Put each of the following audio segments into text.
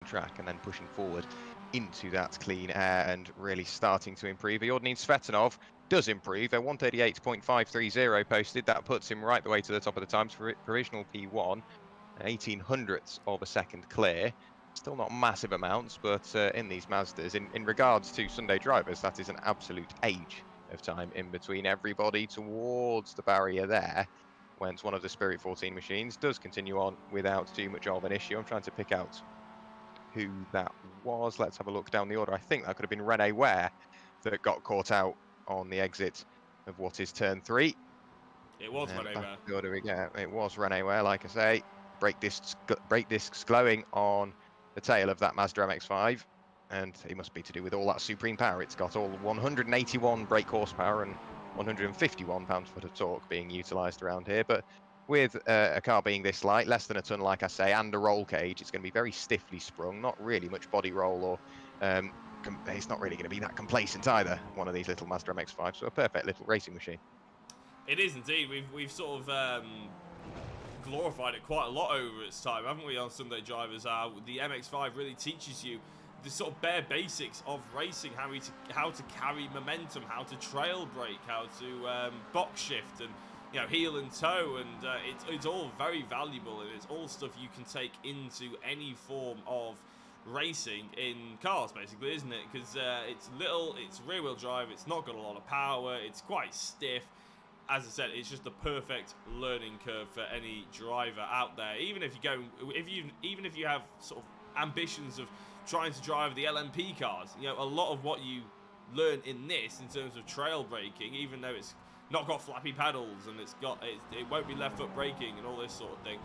track and then pushing forward into that clean air and really starting to improve. Yordin Svetanov does improve. A 138.530 posted. That puts him right the way to the top of the times for provisional P1. 1800ths of a second clear. Still not massive amounts, but in these Mazdas, in regards to Sunday drivers, that is an absolute age of time in between everybody towards the barrier there. Whence one of the Spirit 14 machines does continue on without too much of an issue. I'm trying to pick out who that was. Let's have a look down the order. I think that could have been Rene Ware that got caught out on the exit of what is turn 3. It was Rene Ware. The order we get. It was Rene Ware, like I say. Brake discs glowing on the tail of that Mazda MX-5, and it must be to do with all that supreme power. It's got all 181 brake horsepower and 151 pounds-foot of torque being utilised around here. But with a car being this light, less than a ton, like I say, and a roll cage, it's going to be very stiffly sprung. Not really much body roll, or it's not really going to be that complacent either. One of these little Mazda MX-5s, so a perfect little racing machine. It is indeed. We've sort of glorified it quite a lot over its time, haven't we, on Sunday Drivers? The MX-5 really teaches you the sort of bare basics of racing, how to carry momentum, how to trail brake, how to box shift, and heel and toe, and it's all very valuable, and it's all stuff you can take into any form of racing in cars, basically, isn't it? Because it's rear wheel drive, it's not got a lot of power, it's quite stiff. As I said, it's just the perfect learning curve for any driver out there. Even if you have sort of ambitions of trying to drive the LMP cars, a lot of what you learn in this, in terms of trail braking, even though it's not got flappy pedals and it won't be left foot braking and all this sort of thing,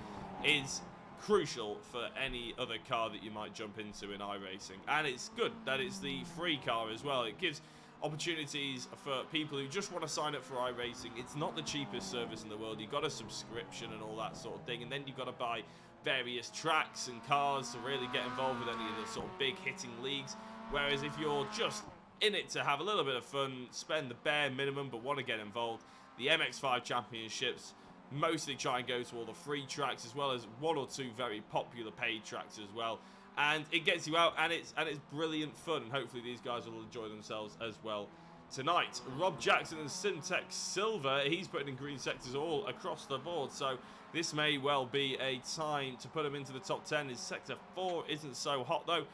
is crucial for any other car that you might jump into in iRacing. And it's good that it's the free car as well. It gives opportunities for people who just want to sign up for iRacing. It's not the cheapest service in the world. You've got a subscription and all that sort of thing, and then you've got to buy various tracks and cars to really get involved with any of the sort of big hitting leagues. Whereas if you're just in it to have a little bit of fun, spend the bare minimum but want to get involved, the MX-5 Championships mostly try and go to all the free tracks, as well as one or two very popular paid tracks as well. And it gets you out, and it's brilliant fun, and hopefully these guys will enjoy themselves as well tonight. Rob Jackson and Simtex Silver, he's putting in green sectors all across the board, so this may well be a time to put him into the top 10. His sector 4 isn't so hot though.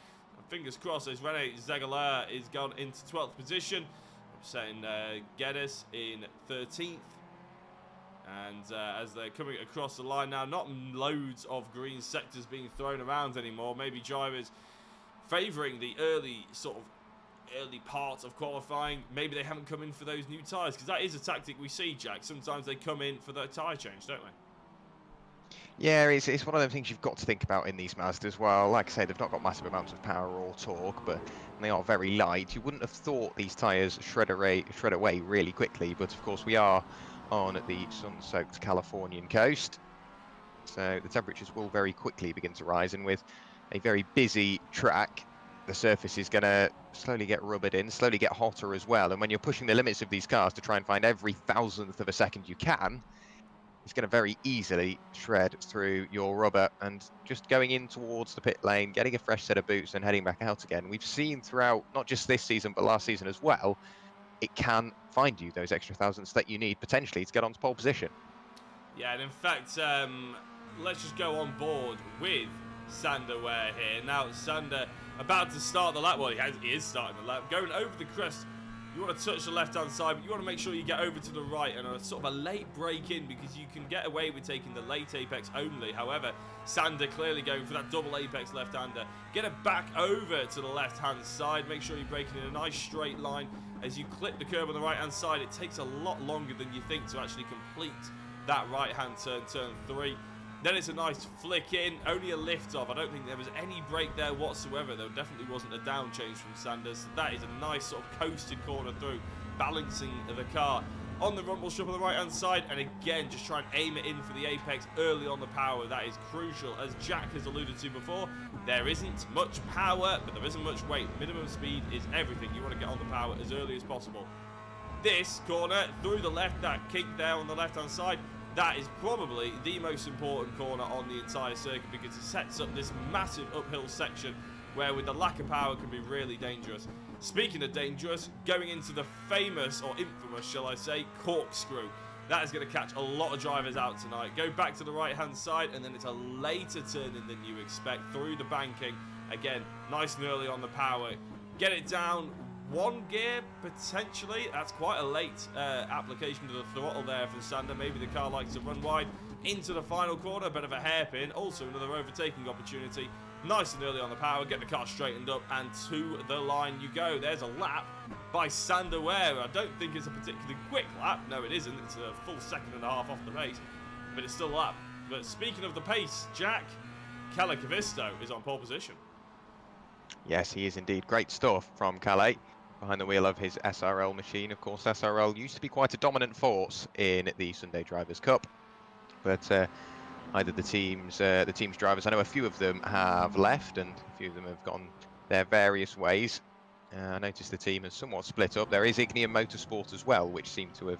Fingers crossed as Rene Zegalaire is gone into 12th position. I'm setting Geddes in 13th. And as they're coming across the line now, not loads of green sectors being thrown around anymore. Maybe drivers favouring the early part of qualifying. Maybe they haven't come in for those new tyres, because that is a tactic we see, Jack. Sometimes they come in for the tyre change, don't they? Yeah, it's one of them things you've got to think about in these Mazdas as well. Like I say, they've not got massive amounts of power or torque, but they are very light. You wouldn't have thought these tyres shred away really quickly, but of course we are on the sun-soaked Californian coast, so the temperatures will very quickly begin to rise, and with a very busy track, the surface is going to slowly get rubbered in, slowly get hotter as well, and when you're pushing the limits of these cars to try and find every thousandth of a second you can, it's going to very easily shred through your rubber. And just going in towards the pit lane, getting a fresh set of boots and heading back out again, we've seen throughout not just this season but last season as well, it can find you those extra thousandths that you need potentially to get onto pole position. Yeah, and in fact, let's just go on board with Sander Ware here. Now, Sander about to start the lap. Well, he is starting the lap. Going over the crest, you want to touch the left-hand side, but you want to make sure you get over to the right and a sort of a late break in, because you can get away with taking the late apex only. However, Sander clearly going for that double apex left-hander. Get it back over to the left-hand side. Make sure you're braking in a nice straight line. As you clip the curb on the right-hand side, it takes a lot longer than you think to actually complete that right-hand turn, turn 3. Then it's a nice flick in, only a lift off. I don't think there was any brake there whatsoever. There definitely wasn't a down change from Sanders. So that is a nice sort of coasted corner through, balancing the car on the rumble strip on the right-hand side. And again, just try and aim it in for the apex early on the power. That is crucial. As Jack has alluded to before, there isn't much power, but there isn't much weight. Minimum speed is everything. You want to get on the power as early as possible. This corner through the left, that kick there on the left-hand side, that is probably the most important corner on the entire circuit, because it sets up this massive uphill section where with the lack of power can be really dangerous. Speaking of dangerous, going into the famous, or infamous, shall I say, Corkscrew. That is going to catch a lot of drivers out tonight. Go back to the right-hand side, and then it's a later turn-in than you expect through the banking. Again, nice and early on the power. Get it down 1 gear, potentially. That's quite a late application to the throttle there for Sander. Maybe the car likes to run wide into the final corner. A bit of a hairpin. Also another overtaking opportunity. Nice and early on the power. Get the car straightened up, and to the line you go. There's a lap by Sander Werrell. I don't think it's a particularly quick lap. No, it isn't. It's a full 2.5 off the pace, but it's still a lap. But speaking of the pace, Jack, Kalle Kavisto is on pole position. Yes, he is indeed. Great stuff from Kalle behind the wheel of his SRL machine. Of course, SRL used to be quite a dominant force in the Sunday Drivers' Cup, but either the team's drivers, I know a few of them have left, and a few of them have gone their various ways. I noticed the team has somewhat split up. There is Ignium Motorsport as well, which seem to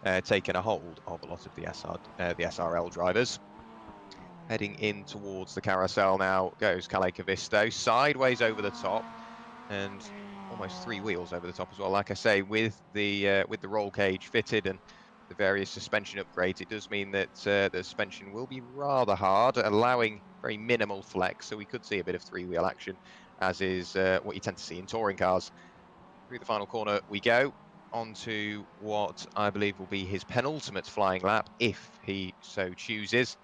have taken a hold of a lot of the SRL drivers. Heading in towards the carousel now goes Kalle Kavisto, sideways over the top, and almost 3 wheels over the top as well. Like I say, with the roll cage fitted and the various suspension upgrades, it does mean that the suspension will be rather hard, allowing very minimal flex, so we could see a bit of 3-wheel action, as is what you tend to see in touring cars. Through the final corner we go, onto what I believe will be his penultimate flying lap, if he so chooses.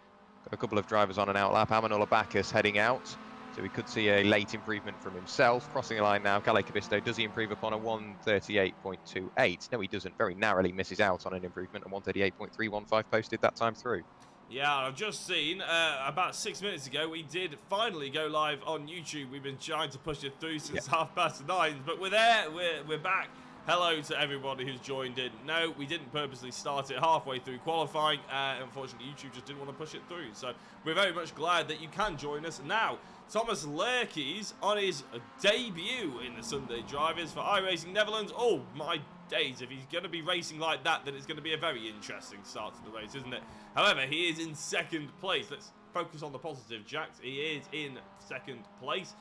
Got a couple of drivers on an out lap. Amanullah Bacchus heading out, so we could see a late improvement from himself. Crossing the line now, Kalle Kavisto. Does he improve upon a 1:38.28? No, he doesn't. Very narrowly misses out on an improvement, and 1:38.315 posted that time through. Yeah, I've just seen, about 6 minutes ago, we did finally go live on YouTube. We've been trying to push it through since 9:30, but we're there, we're back. Hello to everybody who's joined in. No, we didn't purposely start it halfway through qualifying. Unfortunately, YouTube just didn't want to push it through. So we're very much glad that you can join us now. Thomas Larkis on his debut in the Sunday Drivers for iRacing Netherlands. Oh, my days. If he's going to be racing like that, then it's going to be a very interesting start to the race, isn't it? However, he is in 2nd place. Let's focus on the positive, Jax. He is in 2nd place.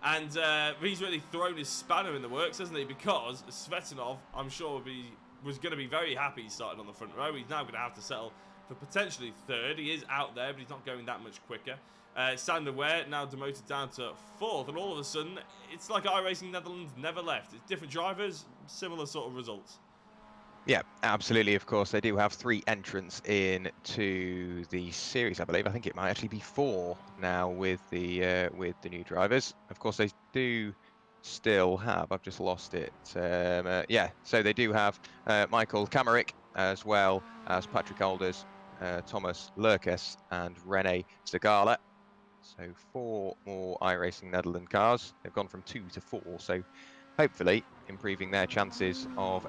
And he's really thrown his spanner in the works, hasn't he? Because Svetanov, I'm sure, was going to be very happy starting on the front row. He's now going to have to settle for potentially 3rd. He is out there, but he's not going that much quicker. Sander Werrell now demoted down to 4th. And all of a sudden, it's like iRacing Netherlands never left. It's different drivers, similar sort of results. Yeah, absolutely. Of course, they do have 3 entrants into the series, I believe. I think it might actually be 4 now with the new drivers. Of course, they do still have. I've just lost it. Yeah, so they do have Michael Kamerick as well as Patrick Alders, Thomas Larkis, and Rene Zagala. So 4 more iRacing Netherlands cars. They've gone from 2 to 4. So hopefully improving their chances of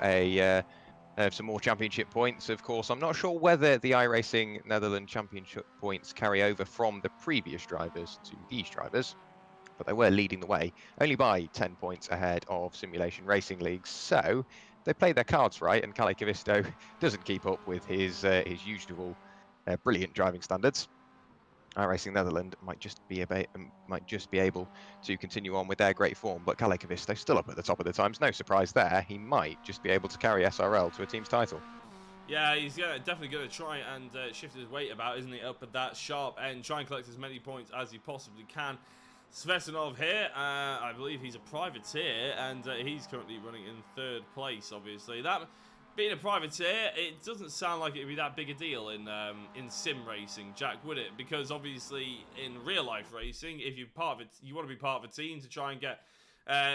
some more championship points. Of course, I'm not sure whether the iRacing Netherlands championship points carry over from the previous drivers to these drivers, but they were leading the way, only by 10 points ahead of Simulation Racing Leagues. So they played their cards right, and Kalle Kavisto doesn't keep up with his usual brilliant driving standards. iRacing Netherlands might just be able to continue on with their great form, but Kalle Kavisto still up at the top of the times. No surprise there. He might just be able to carry SRL to a team's title. Yeah, he's definitely going to try and shift his weight about, isn't he? Up at that sharp end, try and collect as many points as he possibly can. Svetanov here, I believe he's a privateer, and he's currently running in 3rd place, obviously. That being a privateer, it doesn't sound like it would be that big a deal in sim racing, Jack, would it? Because obviously in real life racing, if you're part of it, you want to be part of a team to try and get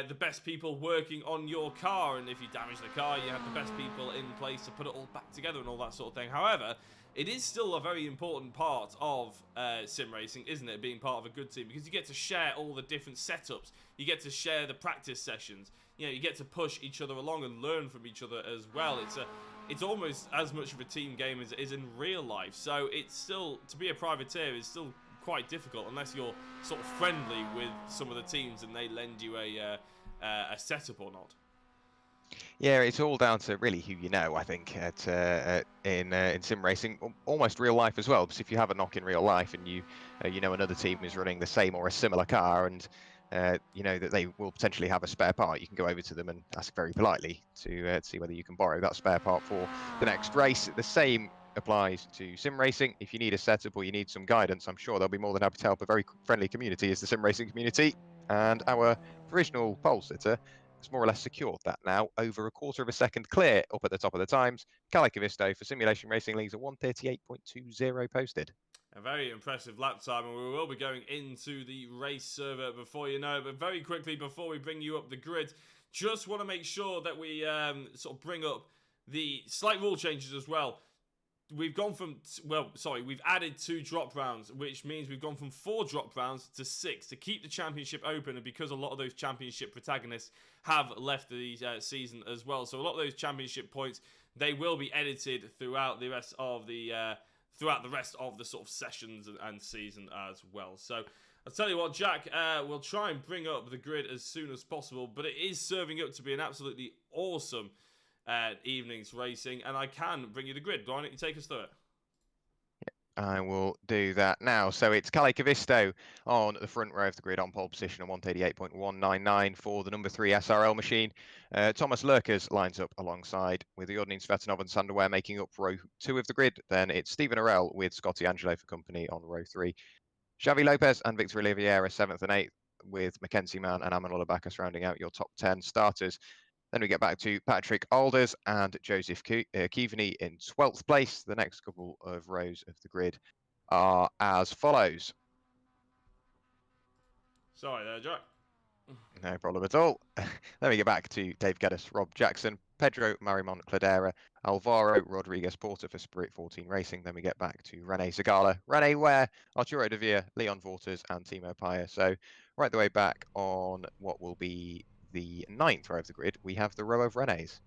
the best people working on your car, and if you damage the car, you have the best people in place to put it all back together and all that sort of thing. However, it is still a very important part of sim racing, isn't it, being part of a good team, because you get to share all the different setups, you get to share the practice sessions, you know, you get to push each other along and learn from each other as well. It's almost as much of a team game as it is in real life, so it's still, to be a privateer is still quite difficult unless you're sort of friendly with some of the teams and they lend you a setup or not. Yeah, it's all down to really who you know, I think, in sim racing, almost real life as well. Because if you have a knock in real life and you know another team is running the same or a similar car, and you know that they will potentially have a spare part, you can go over to them and ask very politely to see whether you can borrow that spare part for the next race. The same applies to sim racing. If you need a setup or you need some guidance, I'm sure they'll be more than happy to help. A very friendly community is the sim racing community, and our provisional pole sitter has more or less secured that now, over a quarter of a second clear up at the top of the times. Calicavisto for Simulation Racing leagues a 1:38.20 posted. A very impressive lap time, and we will be going into the race server before you know it. But very quickly, before we bring you up the grid, just want to make sure that we sort of bring up the slight rule changes as well. We've gone from, we've added 2 drop rounds, which means we've gone from 4 drop rounds to 6 to keep the championship open, and because a lot of those championship protagonists have left the season as well. So a lot of those championship points, they will be edited throughout the rest of the sort of sessions and season as well. So I'll tell you what, Jack, we'll try and bring up the grid as soon as possible, but it is serving up to be an absolutely awesome evening's racing, and I can bring you the grid. Why don't you take us through it? I will do that now. So it's Calicavisto on the front row of the grid on pole position at 1:38.199 for the number 3 SRL machine. Thomas Larkis lines up alongside with the Ordnance Svetanov and Sander Ware making up row 2 of the grid. Then it's Stephen Orell with Scotty Angelo for company on row 3. Xavi Lopez and Victor Oliveira 7th and 8th, with Mackenzie Mann and Amanullah Bacchus rounding out your top 10 starters. Then we get back to Patrick Alders and Joseph Keaveney in 12th place. The next couple of rows of the grid are as follows. Sorry there, Jack. No problem at all. Then we get back to Dave Geddes, Rob Jackson, Pedro Marimon Cladera, Alvaro Rodriguez Porter for Spirit 14 Racing. Then we get back to Rene Zagala, Rene Ware, Arturo De Villa, Leon Vorters, and Timo Paya. So right the way back on what will be the 9th row of the grid, we have the row of Renes.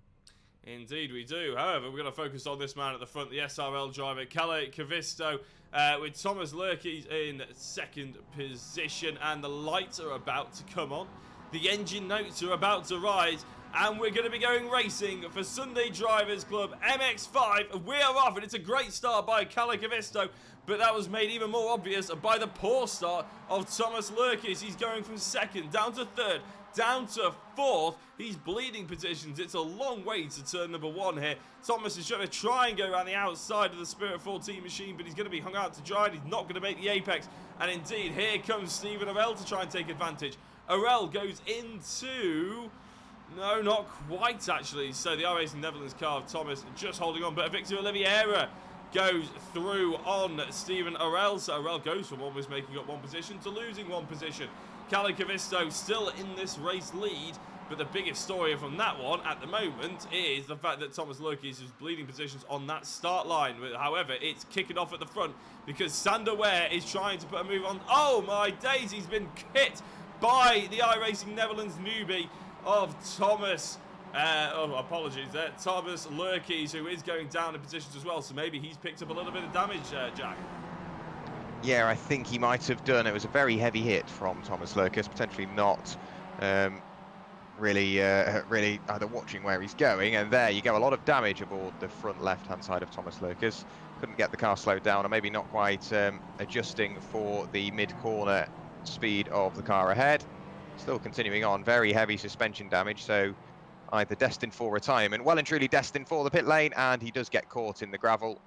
Indeed we do. However, we're going to focus on this man at the front, the SRL driver, Calicavisto, with Thomas Larkis in 2nd position, and the lights are about to come on. The engine notes are about to rise, and we're going to be going racing for Sunday Drivers Club MX-5. We are off, and it's a great start by Calicavisto, but that was made even more obvious by the poor start of Thomas Larkis. He's going from 2nd down to 3rd, down to 4th. He's bleeding positions. It's a long way to turn number 1 here. Thomas is going to try and go around the outside of the Spirit 14 machine, but he's going to be hung out to dry, and he's not going to make the apex. And indeed, here comes Stephen Orell to try and take advantage. Orell goes into... No, not quite, actually. So the iRacing Netherlands car of Thomas just holding on, but Victor Oliveira goes through on Stephen Orell. So Orell goes from almost making up 1 position to losing 1 position. Calicavisto still in this race lead, but the biggest story from that one at the moment is the fact that Thomas Larkis is bleeding positions on that start line. However, it's kicking off at the front because Sander Ware is trying to put a move on. Oh my days, he's been hit by the iRacing Netherlands newbie of Thomas. Apologies there. Thomas Larkis, who is going down in positions as well, so maybe he's picked up a little bit of damage, Jack. Yeah, I think he might have done. It was a very heavy hit from Thomas Larkis, potentially not really either watching where he's going, and there you go, a lot of damage aboard the front left-hand side of Thomas Larkis. Couldn't get the car slowed down, or maybe not quite adjusting for the mid-corner speed of the car ahead. Still continuing on, very heavy suspension damage, so either destined for retirement, well and truly destined for the pit lane, and he does get caught in the gravel.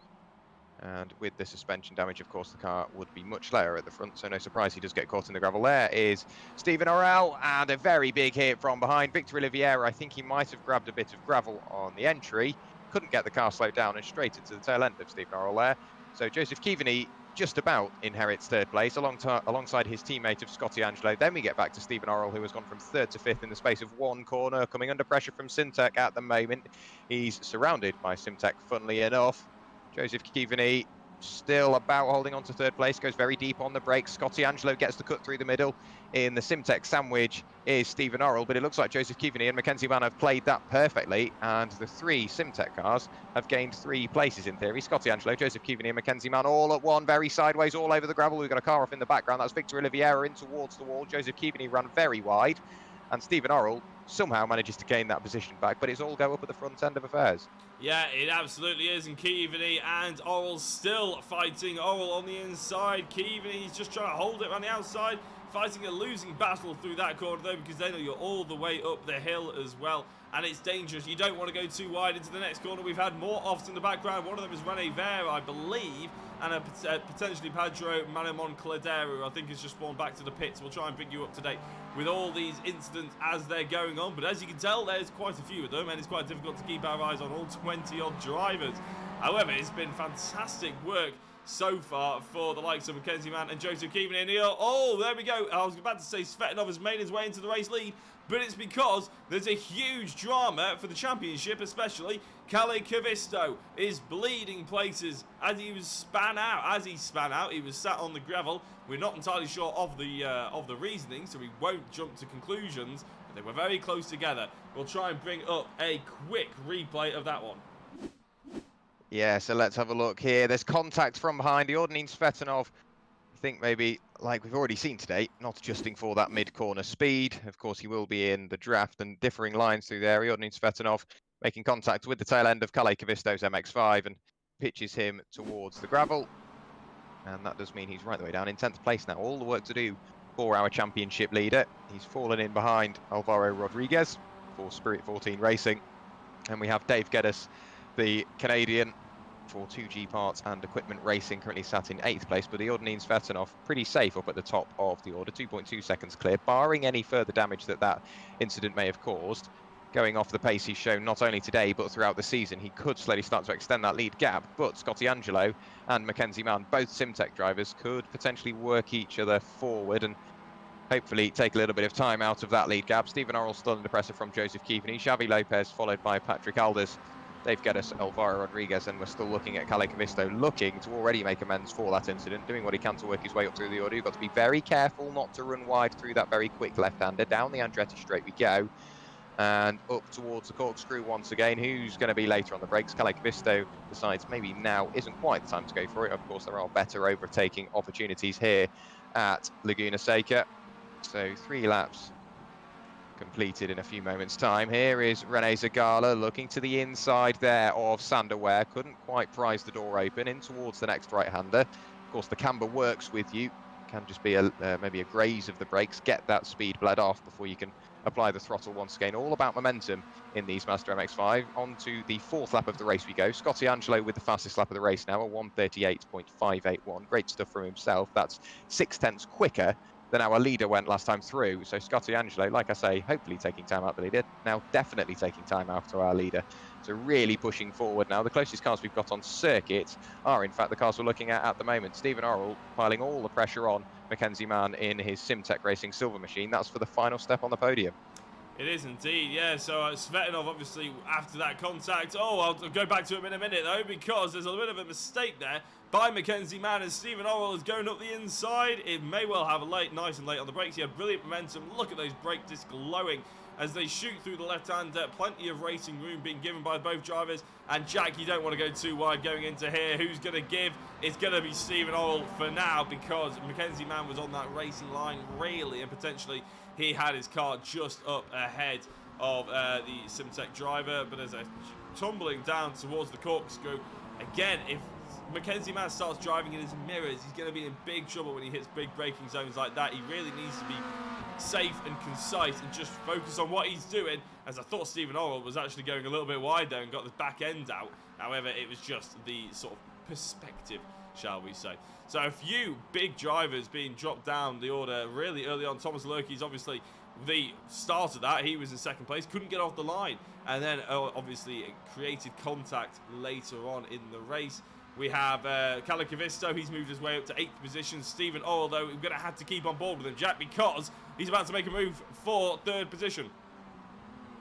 And with the suspension damage, of course, the car would be much lower at the front, so no surprise he does get caught in the gravel. There is Stephen Orell, and a very big hit from behind. Victor Oliveira, I think he might have grabbed a bit of gravel on the entry, couldn't get the car slowed down, and straight into the tail end of Stephen Orell there. So Joseph Keaveney just about inherits 3rd place alongside his teammate of Scotty Angelo. Then we get back to Stephen Orell, who has gone from 3rd to 5th in the space of 1 corner, coming under pressure from Simtek at the moment. He's surrounded by Simtek, funnily enough. Joseph Keaveney still about holding on to 3rd place, goes very deep on the brakes. Scotty Angelo gets the cut through the middle. In the Simtek sandwich is Stephen Orell, but it looks like Joseph Keaveney and Mackenzie Mann have played that perfectly, and the 3 Simtek cars have gained 3 places in theory. Scotty Angelo, Joseph Keaveney and Mackenzie Mann all at one, very sideways, all over the gravel. We've got a car off in the background. That's Victor Oliveira in towards the wall. Joseph Keaveney ran very wide, and Stephen Orell somehow manages to gain that position back, but it's all go up at the front end of affairs. Yeah, it absolutely is, and Keaveney and Orell still fighting. Orell on the inside, Keaveney's just trying to hold it on the outside. fighting a losing battle through that corner though, because then you're all the way up the hill as well, and it's dangerous. You don't want to go too wide into the next corner. We've had more offs in the background. One of them is René Vere, I believe, and a potentially Pedro Manemon Cladero, who I think has just spawned back to the pits. We'll try and bring you up to date with all these incidents as they're going on, but as you can tell, there's quite a few of them, and it's quite difficult to keep our eyes on all 20-odd drivers. However, it's been fantastic work so far for the likes of Mackenzie Mann and Joseph Keevan in here. Oh, there we go. I was about to say Svetinov has made his way into the race lead, but it's because there's a huge drama for the championship, especially. Kalle Kavisto is bleeding places as he was span out. As he span out, he was sat on the gravel. We're not entirely sure of the reasoning, so we won't jump to conclusions. But they were very close together. We'll try and bring up a quick replay of that one. Yeah, so let's have a look here. There's contact from behind. Iordanin Svetinov, I think maybe, like we've already seen today, not adjusting for that mid-corner speed. Of course, he will be in the draft and differing lines through there. Iordanin Svetinov making contact with the tail end of Kalle Kavisto's MX-5 and pitches him towards the gravel. And that does mean he's right the way down in 10th place now. All the work to do for our championship leader. He's fallen in behind Alvaro Rodriguez for Spirit 14 Racing. And we have Dave Geddes, the Canadian, for 2G Parts and Equipment Racing, currently sat in 8th place, but Iordanin Svetinov pretty safe up at the top of the order, 2.2 seconds clear, barring any further damage that incident may have caused. Going off the pace he's shown not only today but throughout the season, he could slowly start to extend that lead gap, but Scotty Angelo and Mackenzie Mann, both Simtech drivers, could potentially work each other forward and hopefully take a little bit of time out of that lead gap. Stephen Orrell still under pressure from Joseph Keevan, Xavi Lopez followed by Patrick Alders, Dave Geddes, Alvaro Rodriguez, and we're still looking at Kalle Kavisto, looking to already make amends for that incident, doing what he can to work his way up through the order. You've got to be very careful not to run wide through that very quick left-hander. Down the Andretti straight we go, and up towards the Corkscrew once again. Who's going to be later on the brakes? Kalle Kavisto decides maybe now isn't quite the time to go for it. Of course, there are better overtaking opportunities here at Laguna Seca. So 3 laps completed in a few moments' time. Here is René Zagala looking to the inside there of Sander Ware. Couldn't quite prise the door open in towards the next right-hander. Of course, the camber works with you. Can just be maybe a graze of the brakes, get that speed bled off before you can apply the throttle once again. All about momentum in these Mazda MX-5. On to the 4th lap of the race we go. Scotty Angelo with the fastest lap of the race now, a 1:38.581. Great stuff from himself. That's 0.6 quicker than our leader went last time through. So Scotty Angelo, like I say, hopefully taking time out the leader. Now definitely taking time out to our leader. So really pushing forward now. The closest cars we've got on circuit are in fact the cars we're looking at the moment. Stephen Orrell piling all the pressure on Mackenzie Mann in his Simtech Racing Silver Machine. That's for the final step on the podium. It is indeed, yeah. So Svetinov, obviously, after that contact. Oh, I'll go back to him in a minute, though, because there's a bit of a mistake there by Mackenzie Mann as Stephen Orrell is going up the inside. It may well have a nice and late on the brakes. He had brilliant momentum. Look at those brake discs glowing as they shoot through the left-hander. Plenty of racing room being given by both drivers. And Jack, you don't want to go too wide going into here. Who's going to give? It's going to be Stephen Orrell for now, because Mackenzie Mann was on that racing line really, and potentially he had his car just up ahead of the Simtech driver. But as they're tumbling down towards the Corkscrew, again, if Mackenzie Mann starts driving in his mirrors, he's going to be in big trouble when he hits big braking zones like that. He really needs to be safe and concise and just focus on what he's doing, as I thought Stephen Orrell was actually going a little bit wide there and got the back end out. However, it was just the sort of perspective, shall we say. So a few big drivers being dropped down the order really early on. Thomas Larkis, obviously the start of that, he was in 2nd place, couldn't get off the line, and then obviously created contact later on in the race. We have Kalle Kavisto, he's moved his way up to 8th position. Stephen Orrell, though, we're going to have to keep on board with him, Jack, because he's about to make a move for 3rd position.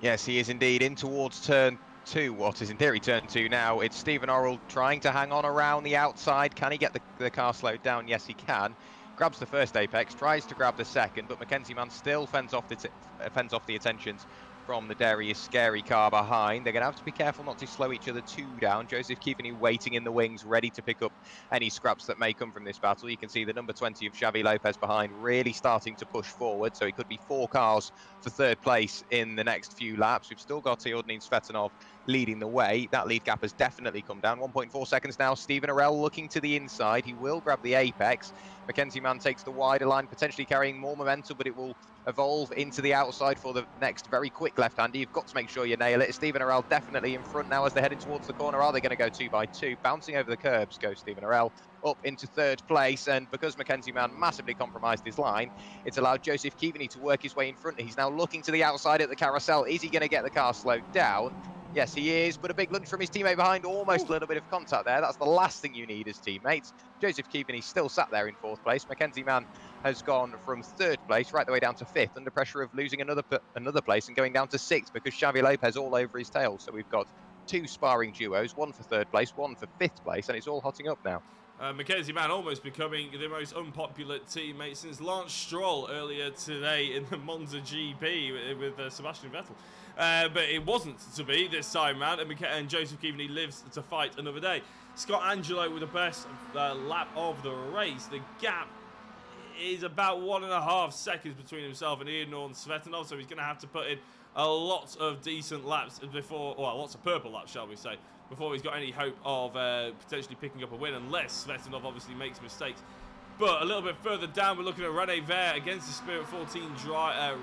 Yes, he is indeed, in towards turn 2, what is in theory turn 2 now. It's Stephen Orrell trying to hang on around the outside. Can he get the car slowed down? Yes, he can. Grabs the first apex, tries to grab the second, but Mackenzie Mann still fends off the attentions from the Darius Scary car behind. They're going to have to be careful not to slow each other too down. Joseph Keevan waiting in the wings, ready to pick up any scraps that may come from this battle. You can see the number 20 of Xavi Lopez behind really starting to push forward, so it could be 4 cars for third place in the next few laps. We've still got Teodnin Svetanov leading the way. That lead gap has definitely come down. 1.4 seconds now. Stephen Arell looking to the inside. He will grab the apex. Mackenzie Mann takes the wider line, potentially carrying more momentum, but it will evolve into the outside for the next very quick left-hander. You've got to make sure you nail it. Stephen Arell definitely in front now as they're heading towards the corner. Are they going to go 2 by 2? Bouncing over the curbs goes Stephen Arell up into third place, and because Mackenzie Mann massively compromised his line, it's allowed Joseph Keaveney to work his way in front. He's now looking to the outside at the carousel. Is he going to get the car slowed down? Yes, he is, but a big lunge from his teammate behind, almost a little bit of contact there. That's the last thing you need as teammates. Joseph Keaveney still sat there in fourth place. Mackenzie Mann has gone from third place right the way down to fifth, under pressure of losing another place and going down to sixth because Xavi Lopez all over his tail. So we've got 2 sparring duos, one for third place, one for fifth place, and it's all hotting up now. Mackenzie Mann almost becoming the most unpopular teammate since Lance Stroll earlier today in the Monza GP with Sebastian Vettel. But it wasn't to be this time round, and Joseph Keaveney lives to fight another day. Scott Angelo with the best lap of the race. The gap is about 1.5 seconds between himself and Ian Svetanov, so he's going to have to put in a lot of decent laps before, well, lots of purple laps, shall we say, before he's got any hope of potentially picking up a win, unless Svetanov obviously makes mistakes. But a little bit further down, we're looking at Rene Ver against the Spirit 14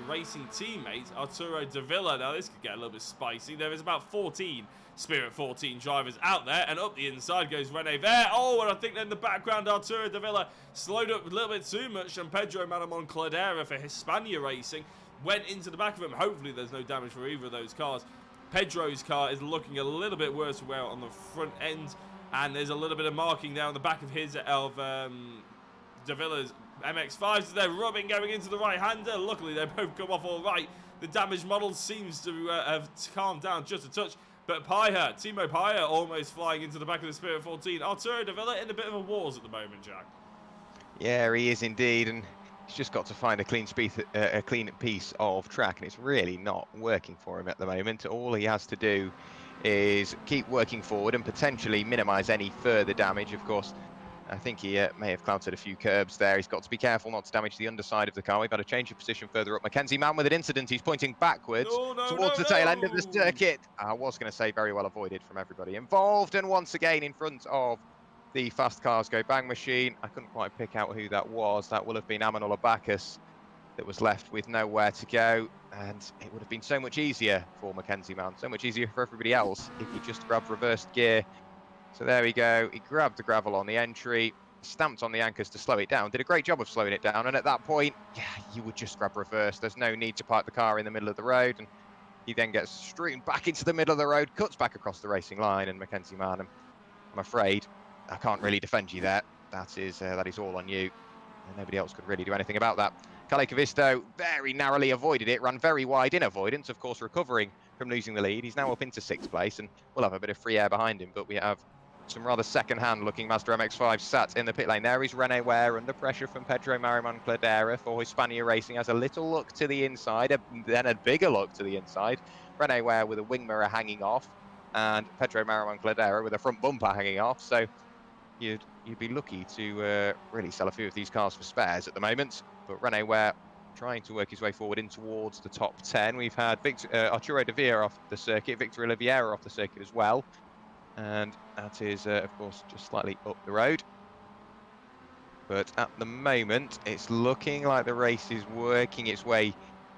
racing teammate, Arturo Davila. Now, this could get a little bit spicy. There is about 14 Spirit 14 drivers out there, and up the inside goes Rene Ver. Oh, and I think in the background, Arturo Davila slowed up a little bit too much, and Pedro Maramon Cladera for Hispania Racing went into the back of him. Hopefully, there's no damage for either of those cars. Pedro's car is looking a little bit worse wear on the front end, and there's a little bit of marking down the back of his Davila's MX-5s as they're rubbing going into the right-hander. Luckily, they both come off all right. The damaged model seems to have calmed down just a touch. But Timo Paya almost flying into the back of the Spirit 14. Arturo Davila in a bit of a wars at the moment, Jack. Yeah, he is indeed, and he's just got to find a clean piece of track, and it's really not working for him at the moment. All he has to do is keep working forward and potentially minimise any further damage. Of course, I think he may have clouted a few curbs there. He's got to be careful not to damage the underside of the car. We've had a change of position further up. Mackenzie Mann with an incident. He's pointing backwards towards the tail end of the circuit. I was going to say very well avoided from everybody involved. And once again in front of the Fast Cars Go Bang machine. I couldn't quite pick out who that was. That will have been Amanullah Bacchus that was left with nowhere to go. And it would have been so much easier for Mackenzie Mann, so much easier for everybody else if he just grabbed reversed gear. So there we go. He grabbed the gravel on the entry, stamped on the anchors to slow it down, did a great job of slowing it down. And at that point, yeah, you would just grab reverse. There's no need to park the car in the middle of the road. And he then gets strewn back into the middle of the road, cuts back across the racing line. And Mackenzie Mann, I'm afraid I can't really defend you there. That is all on you. And nobody else could really do anything about that. Kalle Kavisto very narrowly avoided it, ran very wide in avoidance, of course, recovering from losing the lead. He's now up into 6th place, and we'll have a bit of free air behind him, but we have some rather second-hand looking Mazda MX-5 sat in the pit lane. There is Rene Ware under pressure from Pedro Marimon Cladera for Hispania Racing. Has a little look to the inside, then a bigger look to the inside. Rene Ware with a wing mirror hanging off, and Pedro Marimon Cladera with a front bumper hanging off. So you'd be lucky to really sell a few of these cars for spares at the moment. But Rene Ware trying to work his way forward in towards the top 10. We've had Arturo De Vere off the circuit, Victor Oliveira off the circuit as well. And that is, of course, just slightly up the road. But at the moment, it's looking like the race is working its way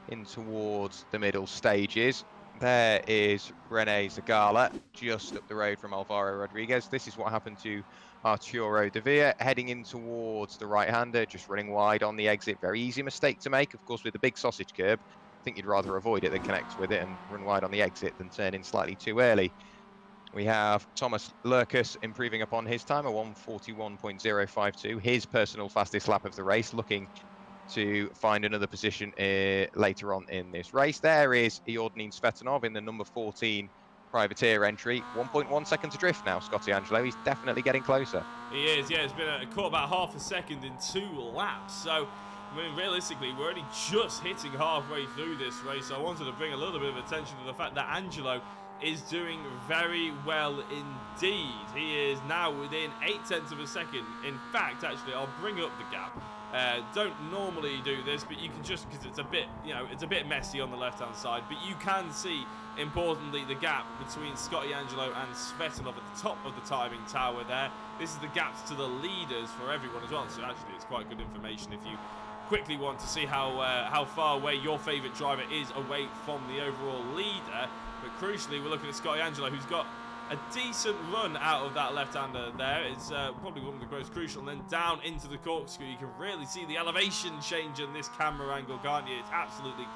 in towards the middle stages. There is Rene Zagala, just up the road from Alvaro Rodriguez. This is what happened to Arturo De Vere, heading in towards the right-hander, just running wide on the exit. Very easy mistake to make, of course, with the big sausage curb. I think you'd rather avoid it than connect with it and run wide on the exit than turn in slightly too early. We have Thomas Larkis improving upon his time, a 1:41.052, his personal fastest lap of the race, looking to find another position later on in this race. There is Iordnin Svetanov in the number 14 privateer entry. 1.1 seconds adrift now, Scotty Angelo. He's definitely getting closer. He is, yeah. It's been caught about half a second in 2 laps. So, I mean, realistically, we're only just hitting halfway through this race. So I wanted to bring a little bit of attention to the fact that Angelo is doing very well indeed. He is now within 0.8 of a second. In fact, actually, I'll bring up the gap. Don't normally do this, but you can just, because it's a bit, it's a bit messy on the left-hand side, but you can see, importantly, the gap between Scotty Angelo and Svetanov at the top of the timing tower there. This is the gaps to the leaders for everyone as well, so actually it's quite good information if you quickly want to see how far away your favourite driver is away from the overall leader. But crucially, we're looking at Scotty Angelo, who's got a decent run out of that left-hander there. It's probably one of the most crucial. And then down into the corkscrew, you can really see the elevation change in this camera angle, can't you? It's absolutely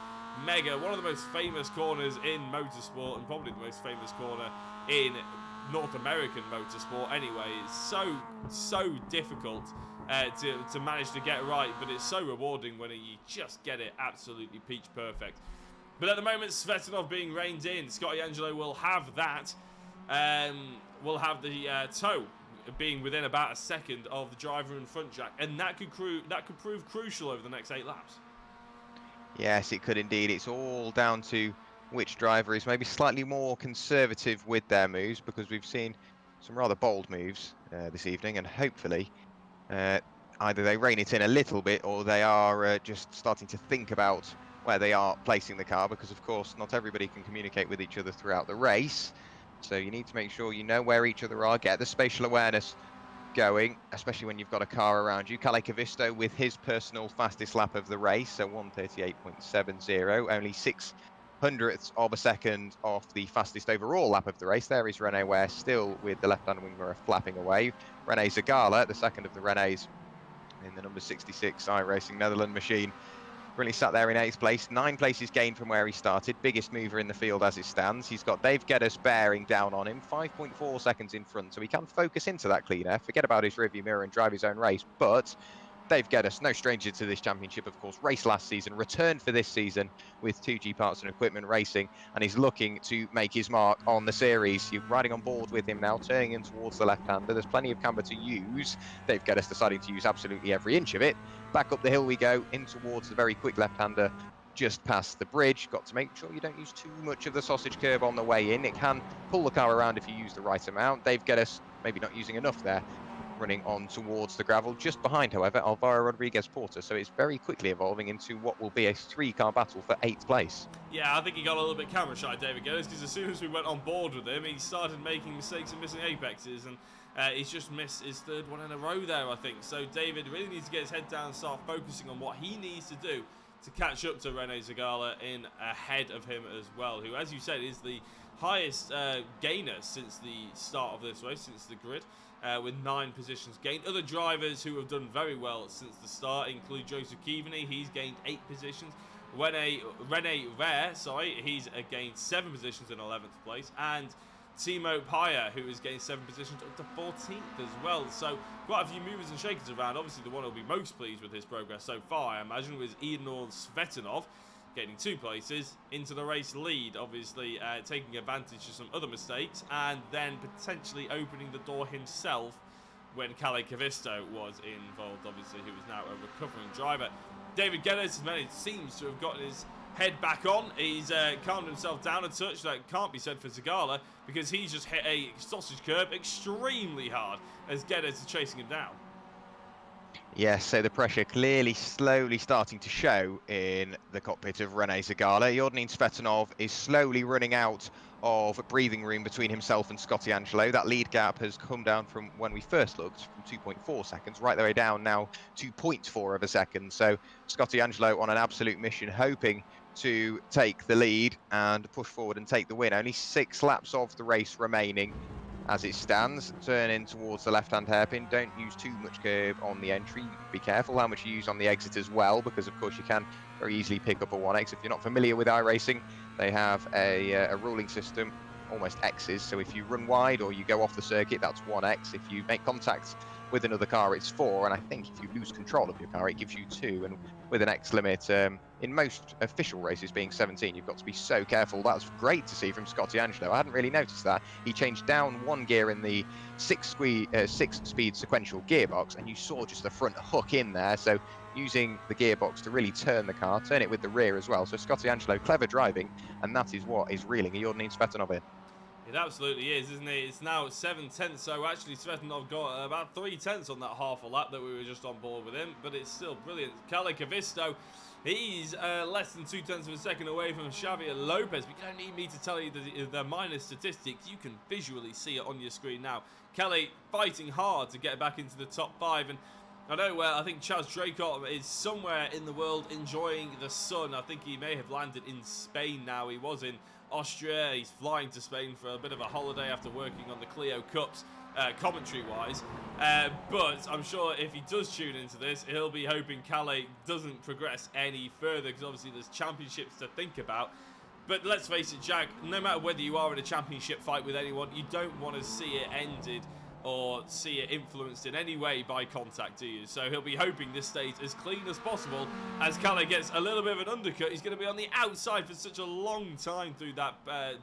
mega. One of the most famous corners in motorsport, and probably the most famous corner in North American motorsport anyway. It's so difficult to manage to get right, but it's so rewarding when you just get it absolutely peach perfect. But at the moment, Svetanov being reined in, Scotty Angelo will have that. Will have the toe being within about a second of the driver in front, Jack, and that could prove crucial over the next 8 laps. Yes, it could indeed. It's all down to which driver is maybe slightly more conservative with their moves, because we've seen some rather bold moves this evening, and hopefully either they rein it in a little bit, or they are just starting to think about where they are placing the car, because of course not everybody can communicate with each other throughout the race. So you need to make sure you know where each other are, get the spatial awareness going, especially when you've got a car around you. Kalle Kavisto with his personal fastest lap of the race, so 1:38.70, only 0.06 of a second off the fastest overall lap of the race. There is Rene Ware still with the left-hand wing mirror flapping away. Rene Zagala, the second of the Renes in the number 66 iRacing Netherlands machine, really sat there in 8th place, 9 places gained from where he started, biggest mover in the field as it stands. He's got Dave Geddes bearing down on him, 5.4 seconds in front, so he can focus into that clean air, forget about his rearview mirror and drive his own race. But Dave Geddes, no stranger to this championship, of course, raced last season, returned for this season with 2G Parts and Equipment Racing, and he's looking to make his mark on the series. You're riding on board with him now, turning in towards the left-hander. There's plenty of camber to use. Dave Geddes deciding to use absolutely every inch of it. Back up the hill we go, in towards the very quick left-hander, just past the bridge. Got to make sure you don't use too much of the sausage curve on the way in. It can pull the car around if you use the right amount. Dave Geddes maybe not using enough there, running on towards the gravel. Just behind, however, Alvaro Rodriguez Porter. So it's very quickly evolving into what will be a 3-car battle for 8th place. Yeah, I think he got a little bit camera shy, David Geddes, because as soon as we went on board with him, he started making mistakes and missing apexes, and he's just missed his 3rd one in a row there, I think. So David really needs to get his head down and start focusing on what he needs to do to catch up to Rene Zagala in ahead of him as well, who, as you said, is the highest gainer since the start of this race, since the grid, with 9 positions gained. Other drivers who have done very well since the start include Joseph Kivany. He's gained 8 positions. Rene Ware, he's gained 7 positions in 11th place, and Timo Paya, who has gained 7 positions up to 14th as well. So quite a few movers and shakers around. Obviously, the one who'll be most pleased with his progress so far, I imagine, was Igor Svetanov, gaining 2 places into the race lead, obviously taking advantage of some other mistakes, and then potentially opening the door himself when Kalle Kavisto was involved, obviously, who is now a recovering driver. David Geddes seems to have gotten his head back on. He's calmed himself down a touch. That can't be said for Zagala, because he's just hit a sausage curb extremely hard as Geddes is chasing him down. Yes, so the pressure clearly slowly starting to show in the cockpit of Rene Zagala. Yodnin Svetanov is slowly running out of breathing room between himself and Scotty Angelo. That lead gap has come down from when we first looked, from 2.4 seconds, right the way down now to 0.4 of a second. So Scotty Angelo on an absolute mission, hoping to take the lead and push forward and take the win. Only 6 laps of the race remaining as it stands. Turn in towards the left-hand hairpin. Don't use too much curb on the entry. Be careful how much you use on the exit as well, because of course you can very easily pick up a 1X. If you're not familiar with iRacing, they have a ruling system, almost X's. So if you run wide or you go off the circuit, that's 1X. If you make contact with another car, it's 4, and I think if you lose control of your car, it gives you 2. And with an X limit in most official races being 17, you've got to be so careful. That's great to see from Scotty Angelo. I hadn't really noticed that. He changed down 1 gear in the 6-speed sequential gearbox, and you saw just the front hook in there. So using the gearbox to really turn the car, turn it with the rear as well. So Scotty Angelo, clever driving, and that is what is reeling Yodnin Svetanov in. It absolutely is, isn't it? It's now 7/10, so actually Svetinov got about 3/10 on that half a lap that we were just on board with him, but it's still brilliant. Kalle, he's less than 0.2 of a second away from Xavier Lopez, but you don't need me to tell you the minor statistics. You can visually see it on your screen now. Kalle fighting hard to get back into the top 5, and I know I think Chaz Dracot is somewhere in the world enjoying the sun. I think he may have landed in Spain now. He was in Austria. He's flying to Spain for a bit of a holiday after working on the Clio Cups, commentary-wise. But I'm sure if he does tune into this, he'll be hoping Kalle doesn't progress any further, because obviously there's championships to think about. But let's face it, Jack, no matter whether you are in a championship fight with anyone, you don't want to see it ended or see it influenced in any way by contact, do you? So he'll be hoping this stays as clean as possible. As Kalle gets a little bit of an undercut, he's going to be on the outside for such a long time through that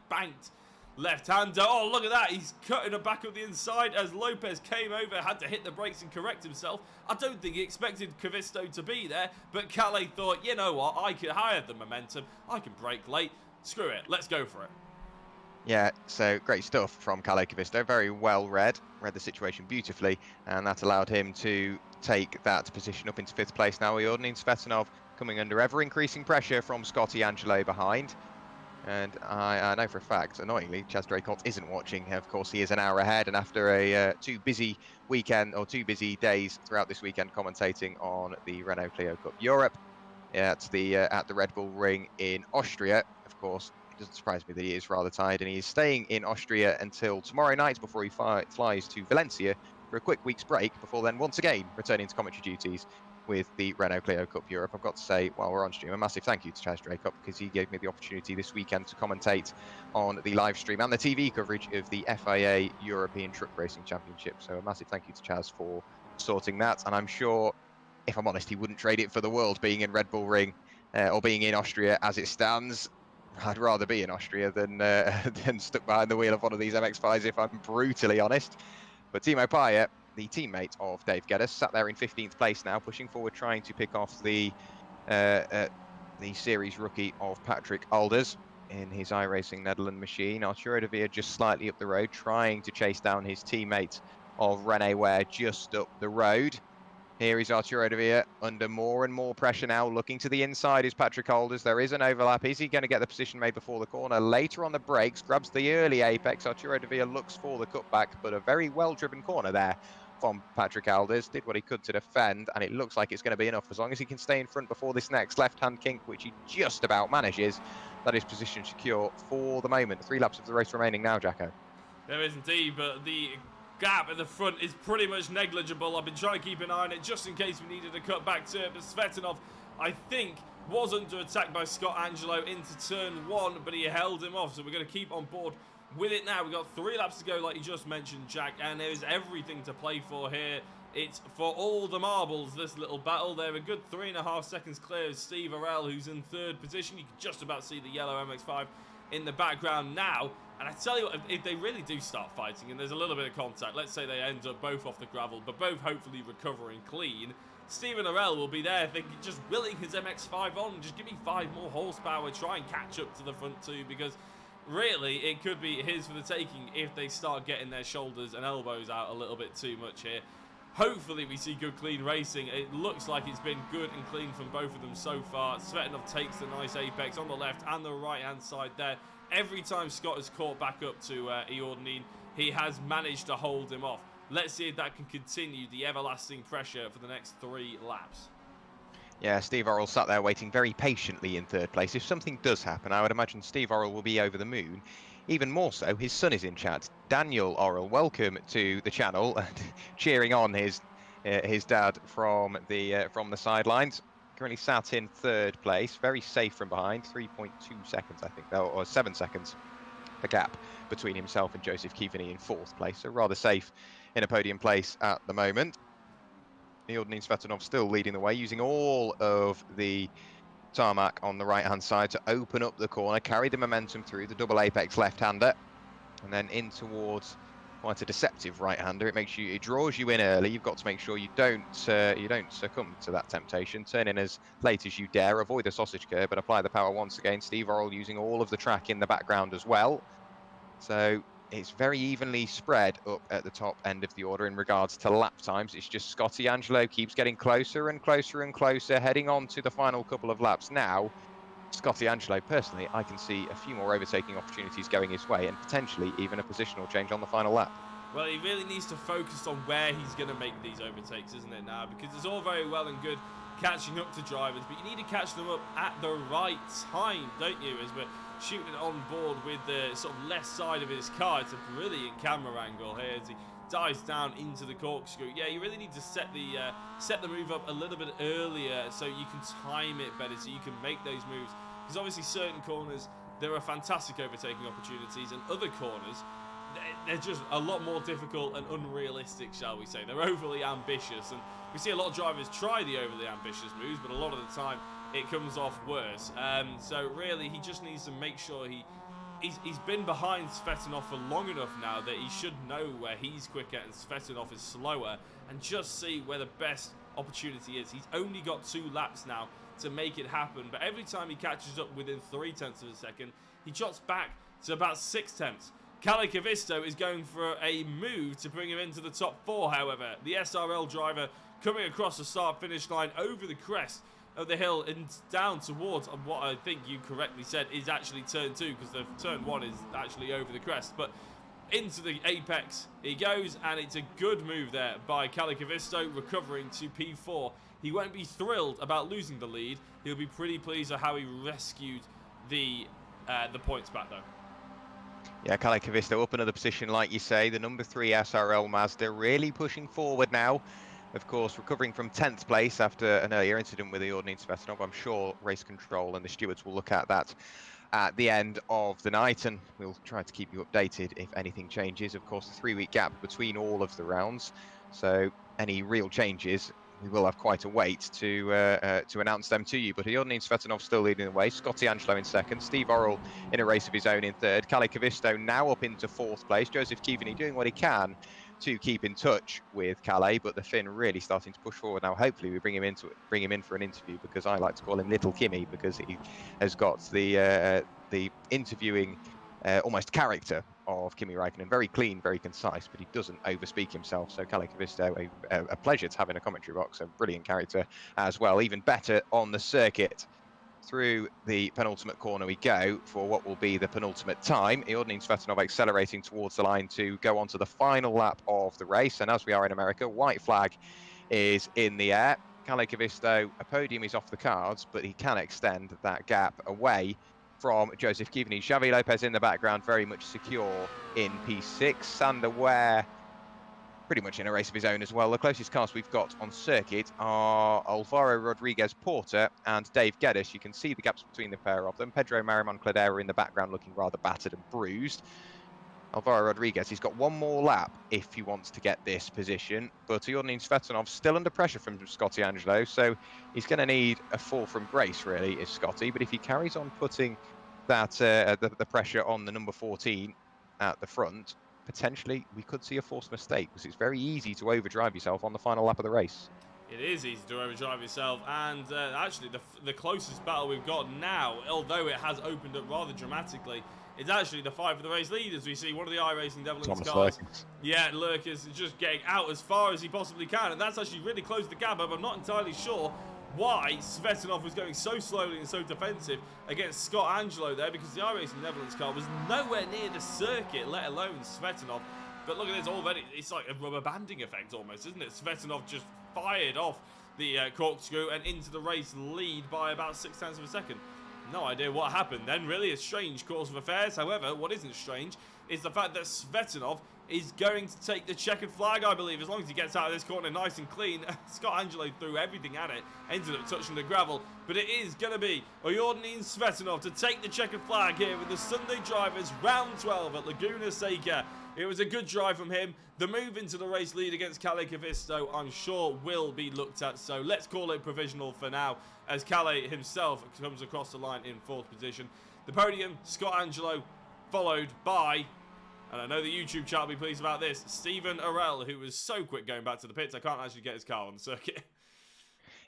banked left-hander. Oh, look at that. He's cutting it back up the inside as Lopez came over, had to hit the brakes and correct himself. I don't think he expected Kavisto to be there, but Kalle thought, you know what, I have the momentum. I can brake late. Screw it. Let's go for it. Yeah, so great stuff from Kalle Kavisto. Very well read the situation beautifully, and that allowed him to take that position up into 5th place. Now Iordanin Svetinov coming under ever-increasing pressure from Scotty Angelo behind. And I know for a fact, annoyingly, Chaz Dracot isn't watching. Of course, he is an hour ahead, and after a two busy days throughout this weekend commentating on the Renault Clio Cup Europe at the Red Bull Ring in Austria, of course, it doesn't surprise me that he is rather tired, and he is staying in Austria until tomorrow night before he flies to Valencia for a quick week's break before then once again returning to commentary duties with the Renault Clio Cup Europe. I've got to say, while we're on stream, a massive thank you to Chaz Dracot, because he gave me the opportunity this weekend to commentate on the live stream and the TV coverage of the FIA European Truck Racing Championship. So a massive thank you to Chaz for sorting that. And I'm sure, if I'm honest, he wouldn't trade it for the world being in Red Bull Ring or being in Austria as it stands. I'd rather be in Austria than stuck behind the wheel of one of these MX-5s, if I'm brutally honest. But Timo Payet, the teammate of Dave Geddes, sat there in 15th place now, pushing forward, trying to pick off the series rookie of Patrick Alders in his iRacing Netherlands machine. Arturo de Villa just slightly up the road, trying to chase down his teammate of Rene Ware just up the road. Here is Arturo de Villa under more and more pressure now. Looking to the inside is Patrick Alders. There is an overlap. Is he going to get the position made before the corner? Later on the brakes, grabs the early apex. Arturo de Villa looks for the cutback, but a very well-driven corner there from Patrick Alders. Did what he could to defend, and it looks like it's going to be enough. As long as he can stay in front before this next left-hand kink, which he just about manages, that is position secure for the moment. 3 laps of the race remaining now, Jacko. There is indeed, but the gap at the front is pretty much negligible. I've been trying to keep an eye on it just in case we needed a cut back to it, but Svetinov, I think, was under attack by Scott Angelo into turn 1, but he held him off, so we're going to keep on board with it now. We've got 3 laps to go, like you just mentioned, Jack, and there's everything to play for here. It's for all the marbles, this little battle. They're a good 3.5 seconds clear of Steve Werrell, who's in 3rd position. You can just about see the yellow MX-5 in the background now. And I tell you what, if they really do start fighting and there's a little bit of contact, let's say they end up both off the gravel, but both hopefully recovering clean, Stephen Werrell will be there thinking, just willing his MX-5 on, just give me 5 more horsepower, try and catch up to the front 2, because really it could be his for the taking if they start getting their shoulders and elbows out a little bit too much here. Hopefully we see good clean racing. It looks like it's been good and clean from both of them so far. Svetinov takes the nice apex on the left and the right hand side there. Every time Scott has caught back up to Iordanin, he has managed to hold him off. Let's see if that can continue the everlasting pressure for the next 3 laps. Yeah, Steve Orrell sat there waiting very patiently in 3rd place. If something does happen, I would imagine Steve Orrell will be over the moon. Even more so, his son is in chat. Daniel Orrell, welcome to the channel, and cheering on his dad from the sidelines. Currently sat in 3rd place, very safe from behind, 3.2 seconds, I think, or 7 seconds, the gap between himself and Joseph Kivany in 4th place, so rather safe in a podium place at the moment. Iordanin Svetinov still leading the way, using all of the tarmac on the right-hand side to open up the corner, carry the momentum through the double apex left-hander, and then in towards quite a deceptive right-hander. It draws you in early. You've got to make sure you don't succumb to that temptation. Turn in as late as you dare. Avoid the sausage curb, but apply the power once again. Steve Orrell using all of the track in the background as well. So it's very evenly spread up at the top end of the order in regards to lap times. It's just Scotty Angelo keeps getting closer and closer and closer, heading on to the final couple of laps now. Scotty Angelo, personally, I can see a few more overtaking opportunities going his way and potentially even a positional change on the final lap. Well, he really needs to focus on where he's going to make these overtakes, isn't it, now? Because it's all very well and good catching up to drivers, but you need to catch them up at the right time, don't you? As we're shooting on board with the sort of left side of his car. It's a brilliant camera angle here as he dives down into the corkscrew. Yeah, you really need to set the move up a little bit earlier so you can time it better, so you can make those moves. Because obviously certain corners, there are fantastic overtaking opportunities, and other corners, they're just a lot more difficult and unrealistic, shall we say. They're overly ambitious, and we see a lot of drivers try the overly ambitious moves, but a lot of the time it comes off worse. So really, he just needs to make sure he's been behind Svetanov for long enough now that he should know where he's quicker and Svetanov is slower, and just see where the best opportunity is. He's only got 2 laps now to make it happen, but every time he catches up within 0.3 of a second, he drops back to about 0.6. Kalle Kavisto is going for a move to bring him into the top 4, however. The SRL driver coming across the start-finish line over the crest of the hill and down towards what I think you correctly said is actually turn 2, because the turn 1 is actually over the crest. But into the apex he goes, and it's a good move there by Kalle Kavisto, recovering to P4. He won't be thrilled about losing the lead. He'll be pretty pleased at how he rescued the points back, though. Yeah, Kalle Kavisto up another position, like you say. The number 3 SRL Mazda really pushing forward now. Of course, recovering from 10th place after an earlier incident with the Ordnance Svetanov. I'm sure race control and the stewards will look at that at the end of the night, and we'll try to keep you updated if anything changes. Of course, the 3-week gap between all of the rounds, so any real changes, we will have quite a wait to announce them to you. But Ordnance Svetanov still leading the way. Scotty Angelo in 2nd. Steve Orrell in a race of his own in 3rd. Kalle Kavisto now up into 4th place. Joseph Keaveney doing what he can to keep in touch with Kalle, but the Finn really starting to push forward now. Hopefully we bring him in for an interview, because I like to call him Little Kimmy, because he has got the interviewing almost character of Kimi Räikkönen. Very clean, very concise, but he doesn't overspeak himself. So Kalle Kavisto, a pleasure to have in a commentary box. A brilliant character as well, even better on the circuit. Through the penultimate corner we go for what will be the penultimate time. Ordnance Svetanov accelerating towards the line to go on to the final lap of the race. And as we are in America, white flag is in the air. Kalle Kavisto, a podium is off the cards, but he can extend that gap away from Joseph Keaveney. Xavi Lopez in the background, very much secure in P6. Sander Ware pretty much in a race of his own as well. The closest cars we've got on circuit are Alvaro Rodriguez Porter and Dave Geddes. You can see the gaps between the pair of them. Pedro Marimon Cladera in the background looking rather battered and bruised. Alvaro Rodriguez, he's got 1 more lap if he wants to get this position, but Ordnance Svetanov still under pressure from Scotty Angelo, so he's going to need a fall from grace, really, is Scotty. But if he carries on putting that the pressure on the number 14 at the front, potentially we could see a forced mistake, because it's very easy to overdrive yourself on the final lap of the race. It is easy to overdrive yourself, and actually the closest battle we've got now, although it has opened up rather dramatically, it's actually the fight for the race lead, as we see one of the iRacing Devlin's cars. Larkis. Yeah, Larkis is just getting out as far as he possibly can, and that's actually really closed the gap up. I'm not entirely sure why Svetanov was going so slowly and so defensive against Scott Angelo there, because the iRacing Netherlands car was nowhere near the circuit, let alone Svetanov. But look at this already, it's like a rubber banding effect almost, isn't it? Svetanov just fired off the corkscrew and into the race lead by about 0.6 of a second. No idea what happened then, really a strange course of affairs. However, what isn't strange is the fact that Svetanov is going to take the checkered flag, I believe, as long as he gets out of this corner nice and clean. Scott Angelo threw everything at it, ended up touching the gravel, but it is going to be Ordnance Svetanov to take the checkered flag here with the Sunday Drivers round 12 at Laguna Seca. It was a good drive from him. The move into the race lead against Kalle Kavisto, I'm sure, will be looked at, so let's call it provisional for now, as Kalle himself comes across the line in 4th position. The podium, Scott Angelo, followed by, and I know the YouTube chat will be pleased about this, Stephen Orrell, who was so quick going back to the pits, I can't actually get his car on the circuit.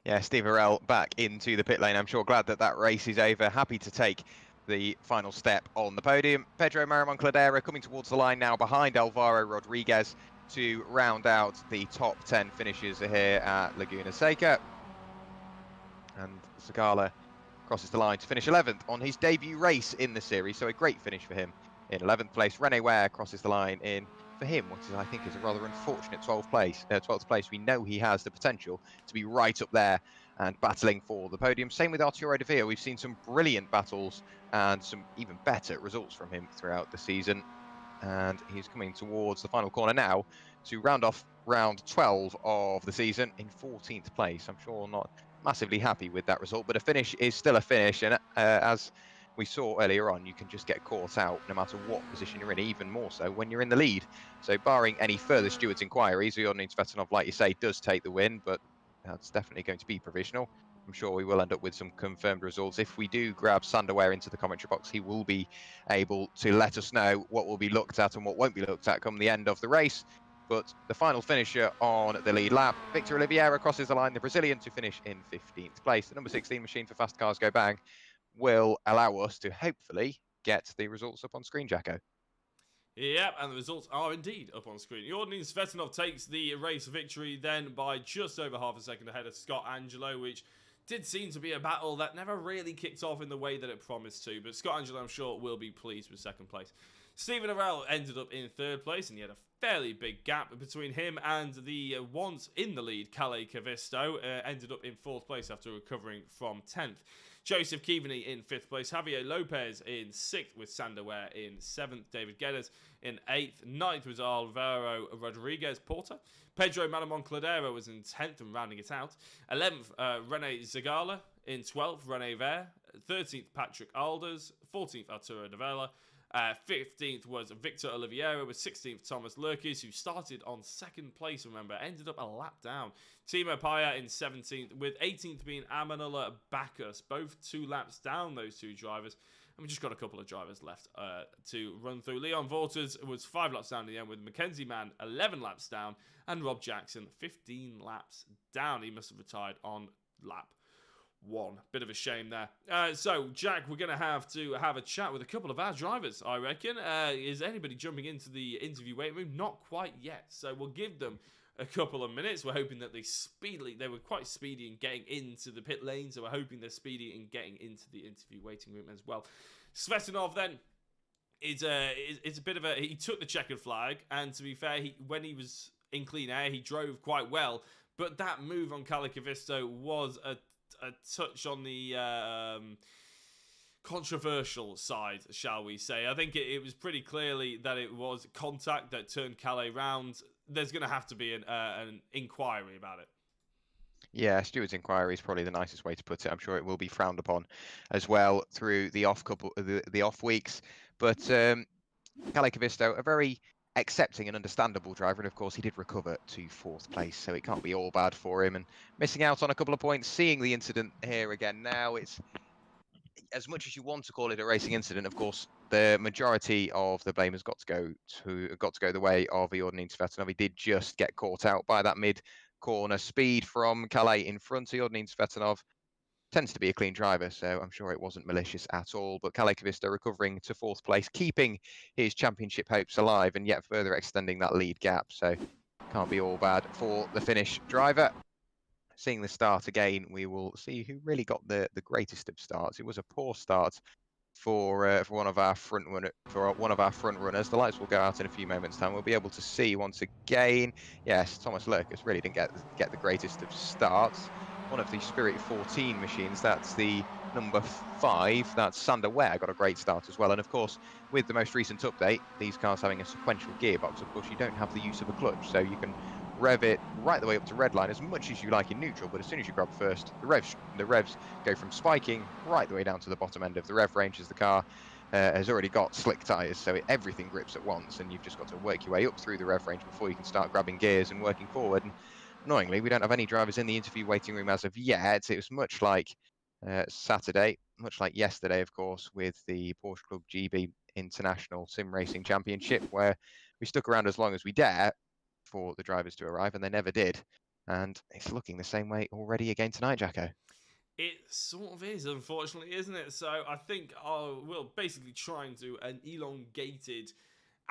Yeah, Steve Orrell back into the pit lane. I'm sure glad that that race is over. Happy to take the final step on the podium. Pedro Marimon Cladera coming towards the line now behind Alvaro Rodriguez to round out the top 10 finishers here at Laguna Seca. And Zagala crosses the line to finish 11th on his debut race in the series, so a great finish for him in 11th place. Rene Ware crosses the line in, for him, what I think is a rather unfortunate 12th place. We know he has the potential to be right up there and battling for the podium. Same with Arturo De Villa. We've seen some brilliant battles and some even better results from him throughout the season. And he's coming towards the final corner now to round off round 12 of the season in 14th place. I'm sure not massively happy with that result, but a finish is still a finish. And as we saw earlier on, you can just get caught out no matter what position you're in, even more so when you're in the lead. So barring any further stewards' inquiries, Jordan Svetanov, like you say, does take the win, but that's definitely going to be provisional. I'm sure we will end up with some confirmed results. If we do grab Sander Ware into the commentary box, he will be able to let us know what will be looked at and what won't be looked at come the end of the race. But the final finisher on the lead lap, Victor Oliveira crosses the line, the Brazilian, to finish in 15th place. The number 16 machine for Fast Cars Go Bang will allow us to hopefully get the results up on screen, Jacko. Yep, and the results are indeed up on screen. Jordan Svetanov takes the race victory then by just over half a second ahead of Scott Angelo, which did seem to be a battle that never really kicked off in the way that it promised to, but Scott Angelo, I'm sure, will be pleased with second place. Stephen Arell ended up in third place, and he had a fairly big gap between him and the once in the lead, Calais Cavisto, ended up in fourth place after recovering from 10th. Joseph Keaveney in 5th place, Javier Lopez in 6th with Sander Ware in 7th, David Geddes in 8th, 9th was Alvaro Rodriguez Porter, Pedro Marimon Cladera was in 10th and rounding it out, 11th Rene Zagala, in 12th Rene Ware, 13th Patrick Alders, 14th Arturo De Villa, 15th was Victor Oliveira with 16th Thomas Larkis, who started on 2nd place, remember, ended up a lap down. Timo Paya in 17th, with 18th being Amanullah Bacchus, both 2 laps down, those two drivers. And we just got a couple of drivers left to run through. Leon Vorters was 5 laps down in the end, with Mackenzie Mann 11 laps down, and Rob Jackson 15 laps down. He must have retired on lap 1. Bit of a shame there. So, Jack, we're going to have a chat with a couple of our drivers, I reckon. Is anybody jumping into the interview waiting room? Not quite yet. So, we'll give them a couple of minutes. We're hoping that they were quite speedy in getting into the pit lane, so we're hoping they're speedy in getting into the interview waiting room as well. Svetanov, then, it's a bit of a... He took the checkered flag, and to be fair, when he was in clean air, he drove quite well, but that move on Calais Cavisto was a touch on the controversial side, shall we say. I think it was pretty clearly that it was contact that turned Calais round. There's going to have to be an inquiry about it. Yeah, steward's inquiry is probably the nicest way to put it. I'm sure it will be frowned upon as well through the off weeks. But Calais Cavisto, a very accepting and understandable driver, and of course he did recover to 4th place, so it can't be all bad for him. And missing out on a couple of points, seeing the incident here again now, it's as much as you want to call it a racing incident. Of course, the majority of the blame has got to go the way of Jordan Svetanov. He did just get caught out by that mid-corner speed from Calais in front of Jordan Svetanov. Tends to be a clean driver, so I'm sure it wasn't malicious at all. But Calais Cavisto recovering to 4th place, keeping his championship hopes alive and yet further extending that lead gap. So can't be all bad for the Finnish driver. Seeing the start again, we will see who really got the greatest of starts. It was a poor start for one of our front runners. The lights will go out in a few moments' time. We'll be able to see once again. Yes, Thomas Larkis really didn't get the greatest of starts. One of the Spirit 14 machines, that's the number 5, that's Sander Ware, got a great start as well. And of course, with the most recent update, these cars having a sequential gearbox, of course, you don't have the use of a clutch, so you can rev it right the way up to redline as much as you like in neutral, but as soon as you grab first, the revs go from spiking right the way down to the bottom end of the rev range, as the car has already got slick tyres, so everything grips at once, and you've just got to work your way up through the rev range before you can start grabbing gears and working forward. And annoyingly, we don't have any drivers in the interview waiting room as of yet. It was much like Saturday, much like yesterday, of course, with the Porsche Club GB International Sim Racing Championship, where we stuck around as long as we dare for the drivers to arrive, and they never did. And it's looking the same way already again tonight, Jacko. It sort of is, unfortunately, isn't it? So I think we'll basically try and do an elongated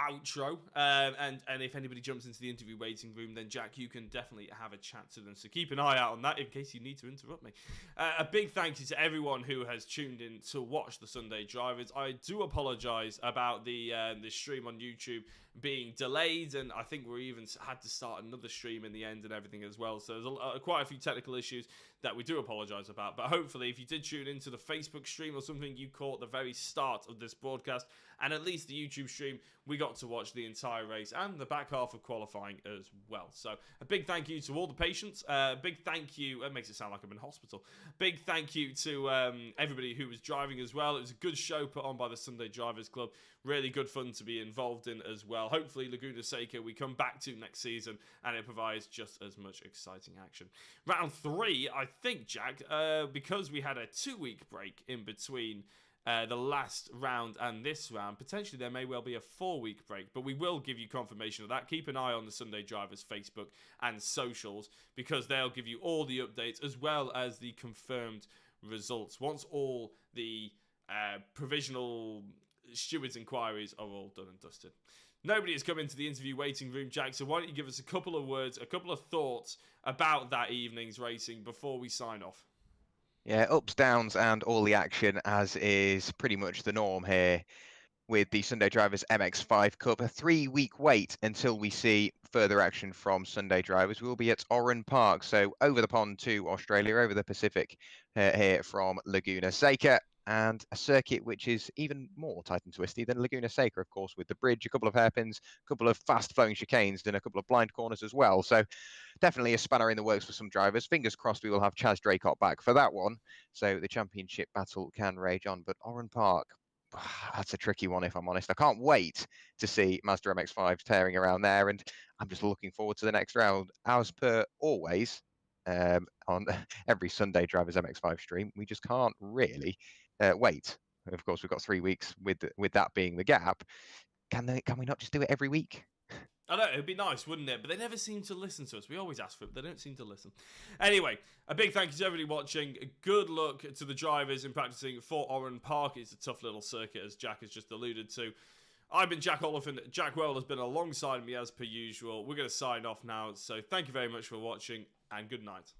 outro, and if anybody jumps into the interview waiting room, then Jack, you can definitely have a chat to them, so keep an eye out on that in case you need to interrupt me. A big thank you to everyone who has tuned in to watch the Sunday Drivers. I do apologise about the stream on YouTube being delayed, and I think we even had to start another stream in the end and everything as well, so there's quite a few technical issues that we do apologise about. But hopefully, if you did tune into the Facebook stream or something, you caught the very start of this broadcast, and at least the YouTube stream, we got to watch the entire race and the back half of qualifying as well. So a big thank you to all the patients. Big thank you. It makes it sound like I'm in hospital. Big thank you to everybody who was driving as well. It was a good show put on by the Sunday Drivers Club. Really good fun to be involved in as well. Hopefully Laguna Seca we come back to next season and it provides just as much exciting action. Round 3, I think, Jack, because we had a 2-week break in between the last round and this round, potentially there may well be a 4-week break, but we will give you confirmation of that. Keep an eye on the Sunday Drivers Facebook and socials, because they'll give you all the updates as well as the confirmed results once all the provisional stewards' inquiries are all done and dusted. Nobody has come into the interview waiting room, Jack, so why don't you give us a couple of words, a couple of thoughts about that evening's racing before we sign off? Yeah, ups, downs, and all the action, as is pretty much the norm here with the Sunday Drivers MX-5 Cup. A 3-week wait until we see further action from Sunday Drivers. We'll be at Oran Park, so over the pond to Australia, over the Pacific, here from Laguna Seca. And a circuit which is even more tight and twisty than Laguna Seca, of course, with the bridge, a couple of hairpins, a couple of fast-flowing chicanes, and a couple of blind corners as well. So definitely a spanner in the works for some drivers. Fingers crossed we will have Chaz Draycott back for that one, so the championship battle can rage on. But Oran Park, that's a tricky one, if I'm honest. I can't wait to see Mazda MX-5 tearing around there, and I'm just looking forward to the next round. As per always, on every Sunday Drivers MX-5 stream, we just can't really wait. Of course, we've got 3 weeks with that being the gap. Can we not just do it every week? I know, it'd be nice, wouldn't it? But they never seem to listen to us. We always ask for it, but they don't seem to listen. Anyway, a big thank you to everybody watching. Good luck to the drivers in practicing for Oran Park. It's a tough little circuit, as Jack has just alluded to. I've been Jack Oliphant. Jack Werrell has been alongside me as per usual. We're going to sign off now. So thank you very much for watching, and good night.